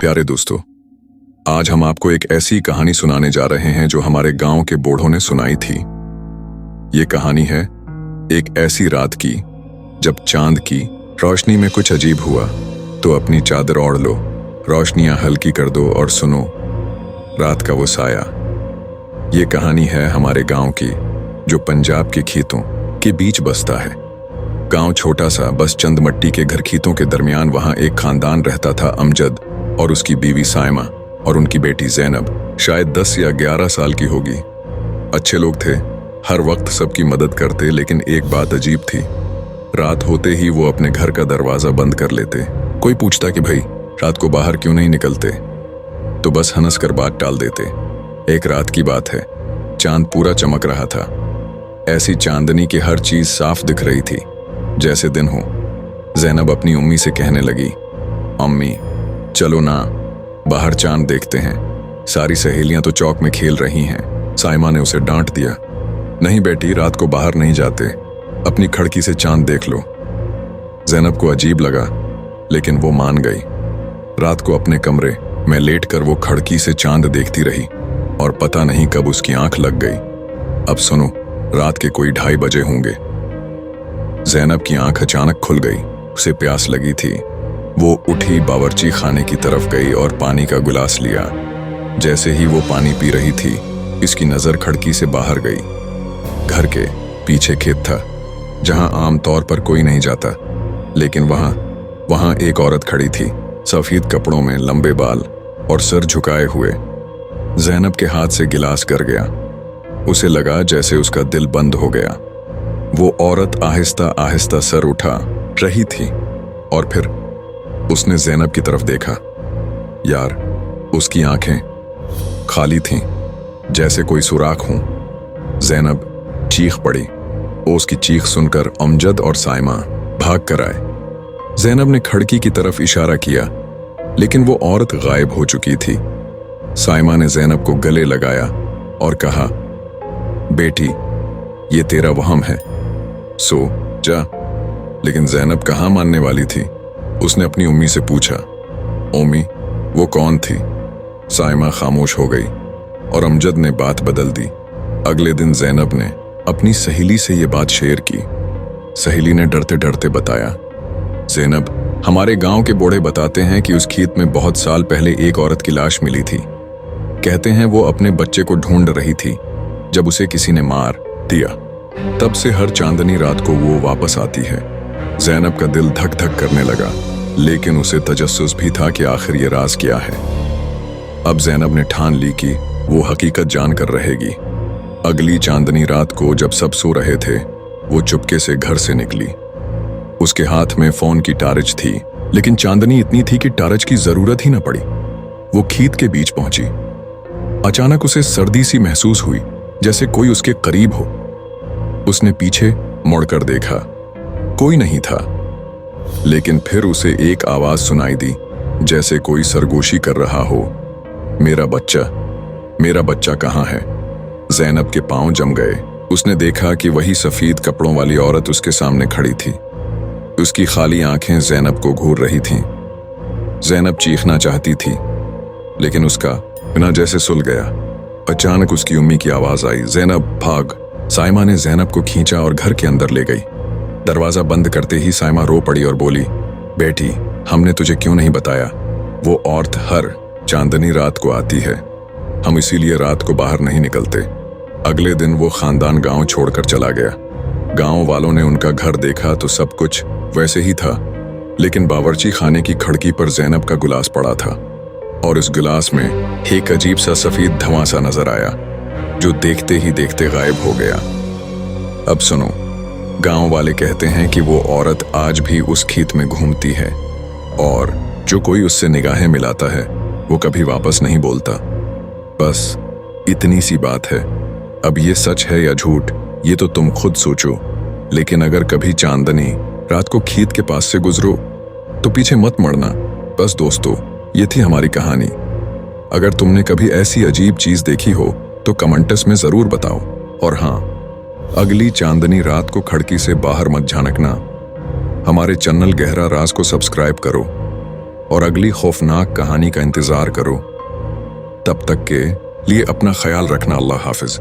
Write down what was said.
प्यारे दोस्तों, आज हम आपको एक ऐसी कहानी सुनाने जा रहे हैं जो हमारे गांव के बूढ़ों ने सुनाई थी। ये कहानी है एक ऐसी रात की जब चांद की रोशनी में कुछ अजीब हुआ। तो अपनी चादर ओढ़ लो, रोशनियां हल्की कर दो और सुनो रात का वो साया। ये कहानी है हमारे गांव की जो पंजाब के खेतों के बीच बसता है। गांव छोटा सा, बस चंद मट्टी के घर खेतों के दरमियान वहां एक खानदान रहता था। अमजद और उसकी बीवी साइमा और उनकी बेटी जैनब, शायद 10 या 11 साल की होगी। अच्छे लोग थे, हर वक्त सबकी मदद करते, लेकिन एक बात अजीब थी। रात होते ही वो अपने घर का दरवाजा बंद कर लेते। कोई पूछता कि भाई रात को बाहर क्यों नहीं निकलते, तो बस हंस कर बात टाल देते। एक रात की बात है, चांद पूरा चमक रहा था। ऐसी चांदनी की हर चीज साफ दिख रही थी जैसे दिन हो। जैनब अपनी अम्मी से कहने लगी, अम्मी चलो ना, बाहर चांद देखते हैं। सारी सहेलियां तो चौक में खेल रही हैं। साइमा ने उसे डांट दिया, नहीं बेटी, रात को बाहर नहीं जाते, अपनी खिड़की से चांद देख लो। जैनब को अजीब लगा, लेकिन वो मान गई। रात को अपने कमरे में लेटकर वो खिड़की से चांद देखती रही और पता नहीं कब उसकी आंख लग गई। अब सुनो, रात के कोई 2:30 बजे होंगे। जैनब की आंख अचानक खुल गई। उसे प्यास लगी थी। वो उठी, बावर्ची खाने की तरफ गई और पानी का गिलास लिया। जैसे ही वो पानी पी रही थी, इसकी नजर खिड़की से बाहर गई। घर के पीछे खेत था जहां आमतौर पर कोई नहीं जाता, लेकिन वहां एक औरत खड़ी थी, सफेद कपड़ों में, लंबे बाल और सर झुकाए हुए। जैनब के हाथ से गिलास गिर गया। उसे लगा जैसे उसका दिल बंद हो गया। वो औरत आहिस्ता आहिस्ता सर उठा रही थी और फिर उसने जैनब की तरफ देखा। यार, उसकी आंखें खाली थीं, जैसे कोई सुराख हो। जैनब चीख पड़ी। उसकी चीख सुनकर अमजद और साइमा भाग कर आए। जैनब ने खिड़की की तरफ इशारा किया, लेकिन वो औरत गायब हो चुकी थी। साइमा ने जैनब को गले लगाया और कहा, बेटी ये तेरा वहम है, सो जा। लेकिन जैनब कहाँ मानने वाली थी। उसने अपनी उम्मी से पूछा, उम्मी वो कौन थी? साइमा खामोश हो गई और अमजद ने बात बदल दी। अगले दिन जैनब ने अपनी सहेली से ये बात शेयर की। सहेली ने डरते डरते बताया, जैनब, हमारे गांव के बूढ़े बताते हैं कि उस खेत में बहुत साल पहले एक औरत की लाश मिली थी। कहते हैं वो अपने बच्चे को ढूंढ रही थी जब उसे किसी ने मार दिया। तब से हर चांदनी रात को वो वापस आती है। जैनब का दिल धक धक करने लगा, लेकिन उसे तजस्सुस भी था कि आखिर ये राज क्या है। अब जैनब ने ठान ली कि वो हकीकत जानकर रहेगी। अगली चांदनी रात को जब सब सो रहे थे, वो चुपके से घर से निकली। उसके हाथ में फोन की टार्च थी, लेकिन चांदनी इतनी थी कि टार्च की जरूरत ही न पड़ी। वो खेत के बीच पहुंची। अचानक उसे सर्दी सी महसूस हुई, जैसे कोई उसके करीब हो। उसने पीछे मुड़कर देखा, कोई नहीं था, लेकिन फिर उसे एक आवाज सुनाई दी, जैसे कोई सरगोशी कर रहा हो, मेरा बच्चा कहाँ है? जैनब के पांव जम गए। उसने देखा कि वही सफेद कपड़ों वाली औरत उसके सामने खड़ी थी। उसकी खाली आंखें जैनब को घूर रही थीं। जैनब चीखना चाहती थी, लेकिन उसका बिना जैसे सुल गया। अचानक उसकी उम्मी की आवाज आई, जैनब भाग। साइमा ने जैनब को खींचा और घर के अंदर ले गई। दरवाजा बंद करते ही साइमा रो पड़ी और बोली, बेटी, हमने तुझे क्यों नहीं बताया? वो औरत हर चांदनी रात को आती है, हम इसीलिए रात को बाहर नहीं निकलते। अगले दिन वो खानदान गांव छोड़कर चला गया। गांव वालों ने उनका घर देखा तो सब कुछ वैसे ही था, लेकिन बावर्ची खाने की खिड़की पर जैनब का गिलास पड़ा था और इस गिलास में एक अजीब सा सफेद धुआं सा नजर आया, जो देखते ही देखते गायब हो गया। अब सुनो, गांव वाले कहते हैं कि वो औरत आज भी उस खेत में घूमती है और जो कोई उससे निगाहें मिलाता है वो कभी वापस नहीं बोलता। बस इतनी सी बात है। अब ये सच है या झूठ, ये तो तुम खुद सोचो। लेकिन अगर कभी चांदनी रात को खेत के पास से गुजरो तो पीछे मत मुड़ना। बस दोस्तों, ये थी हमारी कहानी। अगर तुमने कभी ऐसी अजीब चीज देखी हो तो कमेंट्स में जरूर बताओ। और हाँ, अगली चांदनी रात को खिड़की से बाहर मत झांकना। हमारे चैनल गहरा राज को सब्सक्राइब करो اور اگلی خوفناک کہانی کا انتظار کرو۔ تب تک کے لیے اپنا خیال رکھنا۔ اللہ حافظ۔